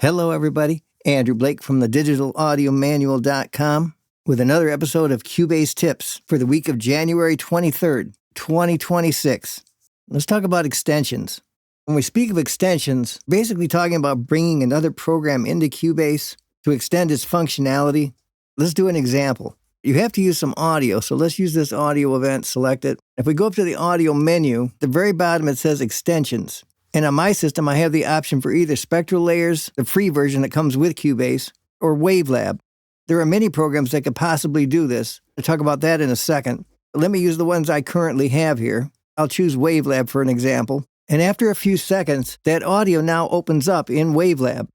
Hello, everybody. Andrew Blake from the digitalaudiomanual.com with another episode of Cubase Tips for the week of January 23rd, 2026. Let's talk about extensions. When we speak of extensions, basically talking about bringing another program into Cubase to extend its functionality. Let's do an example. You have to use some audio, so let's use this audio event, select it. If we go up to the audio menu, at the very bottom it says extensions. And on my system, I have the option for either Spectral Layers, the free version that comes with Cubase, or Wavelab. There are many programs that could possibly do this. I'll talk about that in a second. But let me use the ones I currently have here. I'll choose Wavelab for an example. And after a few seconds, that audio now opens up in Wavelab.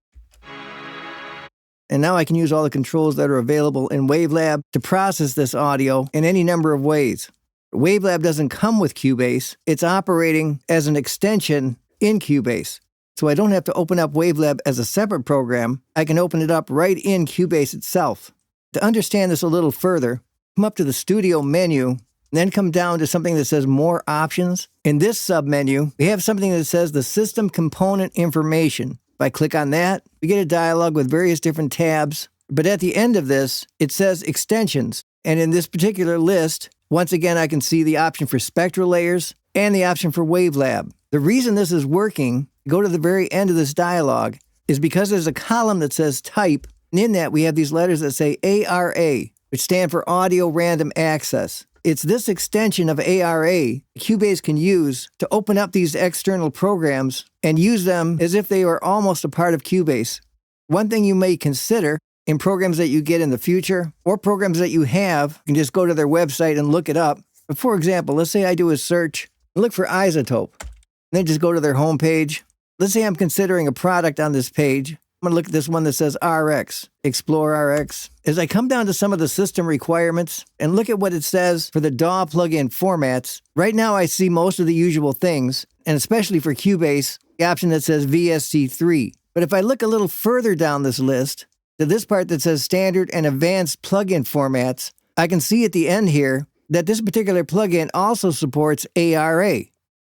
And now I can use all the controls that are available in Wavelab to process this audio in any number of ways. Wavelab doesn't come with Cubase. It's operating as an extension in Cubase. So I don't have to open up Wavelab as a separate program. I can open it up right in Cubase itself. To understand this a little further, come up to the Studio menu, and then come down to something that says More Options. In this submenu, we have something that says the System Component Information. If I click on that, we get a dialog with various different tabs. But at the end of this, it says Extensions. And in this particular list, once again, I can see the option for Spectral Layers and the option for Wavelab. The reason this is working, go to the very end of this dialog, is because there's a column that says Type, and in that we have these letters that say ARA, which stand for Audio Random Access. It's this extension of ARA Cubase can use to open up these external programs and use them as if they were almost a part of Cubase. One thing you may consider in programs that you get in the future, or programs that you have, you can just go to their website and look it up. But for example, let's say I do a search and look for Isotope. Then just go to their homepage. Let's say I'm considering a product on this page. I'm going to look at this one that says RX, Explore RX. As I come down to some of the system requirements and look at what it says for the DAW plugin formats, right now I see most of the usual things, and especially for Cubase, the option that says VST3. But if I look a little further down this list, to this part that says Standard and Advanced Plugin Formats, I can see at the end here that this particular plugin also supports ARA.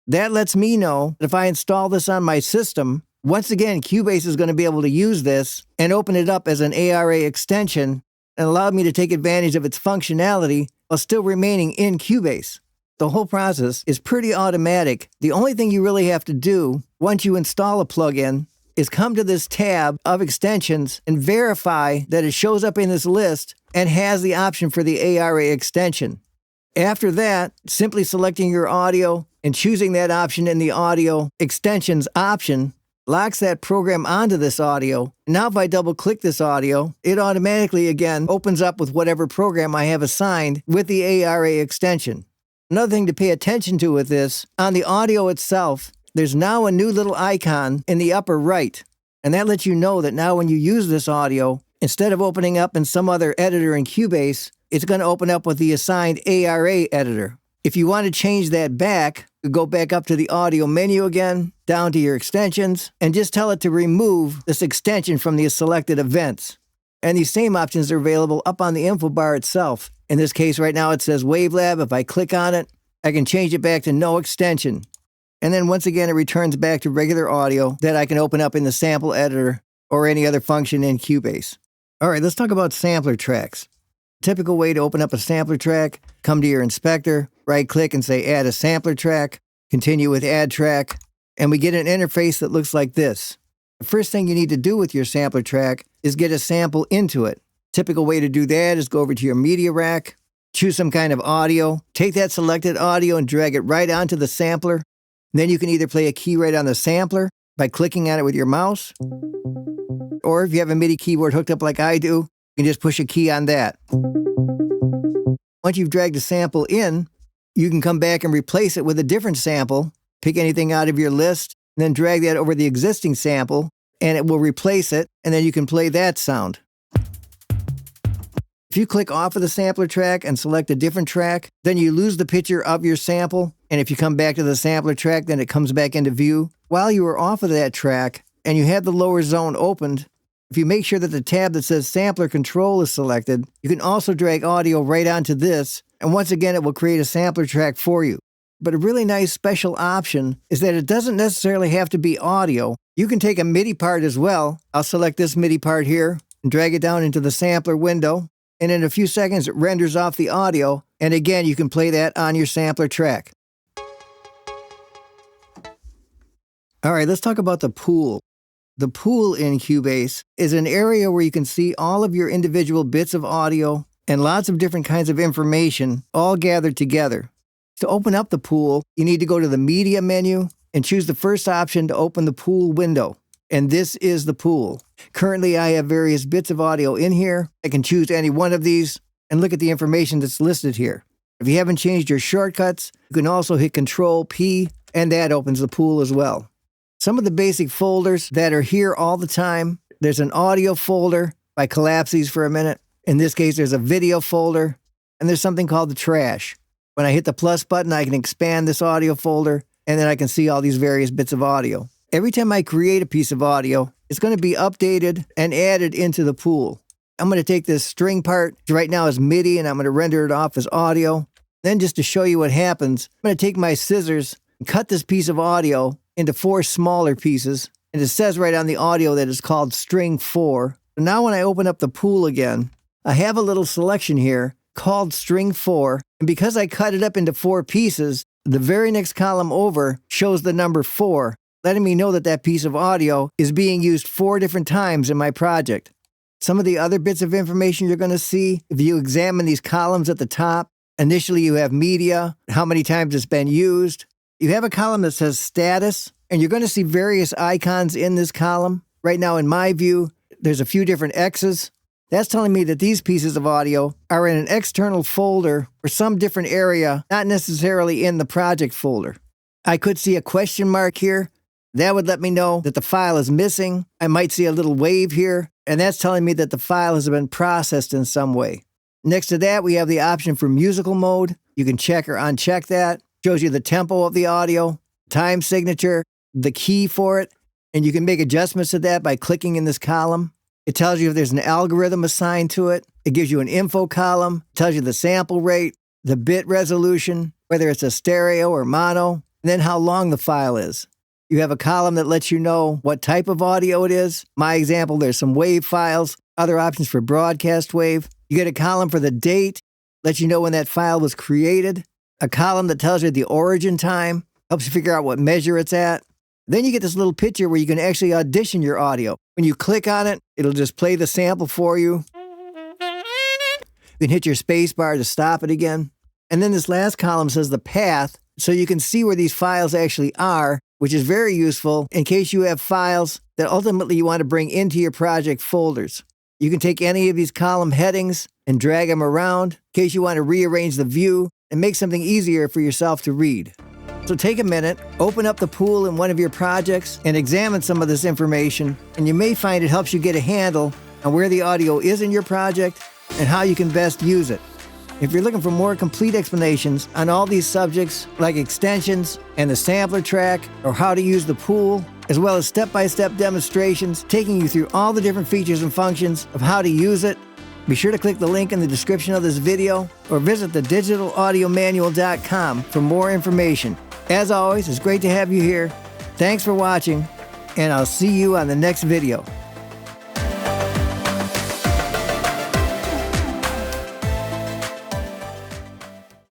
That lets me know that if I install this on my system, once again, Cubase is going to be able to use this and open it up as an ARA extension and allow me to take advantage of its functionality while still remaining in Cubase. The whole process is pretty automatic. The only thing you really have to do once you install a plugin is come to this tab of extensions and verify that it shows up in this list and has the option for the ARA extension. After that, simply selecting your audio and choosing that option in the audio extensions option locks that program onto this audio. Now if I double click this audio, it automatically again opens up with whatever program I have assigned with the ARA extension. Another thing to pay attention to with this, on the audio itself, there's now a new little icon in the upper right. And that lets you know that now when you use this audio, instead of opening up in some other editor in Cubase, it's going to open up with the assigned ARA editor. If you want to change that back, you go back up to the audio menu again, down to your extensions, and just tell it to remove this extension from the selected events. And these same options are available up on the info bar itself. In this case, right now it says Wavelab. If I click on it, I can change it back to no extension. And then once again, it returns back to regular audio that I can open up in the sample editor or any other function in Cubase. All right, let's talk about sampler tracks. Typical way to open up a sampler track, come to your inspector, right-click and say Add a Sampler Track, continue with Add Track, and we get an interface that looks like this. The first thing you need to do with your sampler track is get a sample into it. Typical way to do that is go over to your media rack, choose some kind of audio, take that selected audio and drag it right onto the sampler. Then you can either play a key right on the sampler by clicking on it with your mouse, or if you have a MIDI keyboard hooked up like I do, you can just push a key on that. Once you've dragged a sample in, you can come back and replace it with a different sample, pick anything out of your list, and then drag that over the existing sample, and it will replace it, and then you can play that sound. If you click off of the sampler track and select a different track, then you lose the picture of your sample, and if you come back to the sampler track, then it comes back into view. While you are off of that track, and you have the lower zone opened, if you make sure that the tab that says Sampler Control is selected, you can also drag audio right onto this, and once again it will create a sampler track for you. But a really nice special option is that it doesn't necessarily have to be audio. You can take a MIDI part as well. I'll select this MIDI part here and drag it down into the sampler window. And in a few seconds, it renders off the audio. And again, you can play that on your sampler track. All right, let's talk about the pool. The pool in Cubase is an area where you can see all of your individual bits of audio and lots of different kinds of information all gathered together. To open up the pool, you need to go to the Media menu and choose the first option to open the pool window. And this is the pool. Currently, I have various bits of audio in here. I can choose any one of these and look at the information that's listed here. If you haven't changed your shortcuts, you can also hit Control-P, and that opens the pool as well. Some of the basic folders that are here all the time, there's an audio folder. If I collapse these for a minute, in this case, there's a video folder, and there's something called the trash. When I hit the plus button, I can expand this audio folder, and then I can see all these various bits of audio. Every time I create a piece of audio, it's going to be updated and added into the pool. I'm going to take this string part, which right now is MIDI, and I'm going to render it off as audio. Then just to show you what happens, I'm going to take my scissors and cut this piece of audio into 4 smaller pieces. And it says right on the audio that it's called string 4. So now when I open up the pool again, I have a little selection here called string 4. And because I cut it up into 4 pieces, the very next column over shows the number 4, letting me know that that piece of audio is being used 4 different times in my project. Some of the other bits of information you're going to see, if you examine these columns at the top, initially you have media, how many times it's been used. You have a column that says status, and you're going to see various icons in this column. Right now, in my view, there's a few different X's. That's telling me that these pieces of audio are in an external folder or some different area, not necessarily in the project folder. I could see a question mark here. That would let me know that the file is missing. I might see a little wave here, and that's telling me that the file has been processed in some way. Next to that, we have the option for musical mode. You can check or uncheck that. Shows you the tempo of the audio, time signature, the key for it, and you can make adjustments to that by clicking in this column. It tells you if there's an algorithm assigned to it. It gives you an info column, tells you the sample rate, the bit resolution, whether it's a stereo or mono, and then how long the file is. You have a column that lets you know what type of audio it is. My example, there's some wave files, other options for broadcast wave. You get a column for the date, lets you know when that file was created. A column that tells you the origin time, helps you figure out what measure it's at. Then you get this little picture where you can actually audition your audio. When you click on it, it'll just play the sample for you. You can hit your space bar to stop it again. And then this last column says the path, so you can see where these files actually are, which is very useful in case you have files that ultimately you want to bring into your project folders. You can take any of these column headings and drag them around in case you want to rearrange the view and make something easier for yourself to read. So take a minute, open up the pool in one of your projects, and examine some of this information, and you may find it helps you get a handle on where the audio is in your project and how you can best use it. If you're looking for more complete explanations on all these subjects, like extensions and the sampler track, or how to use the pool, as well as step-by-step demonstrations taking you through all the different features and functions of how to use it, be sure to click the link in the description of this video or visit thedigital-audio-manual.com for more information. As always, it's great to have you here. Thanks for watching, and I'll see you on the next video.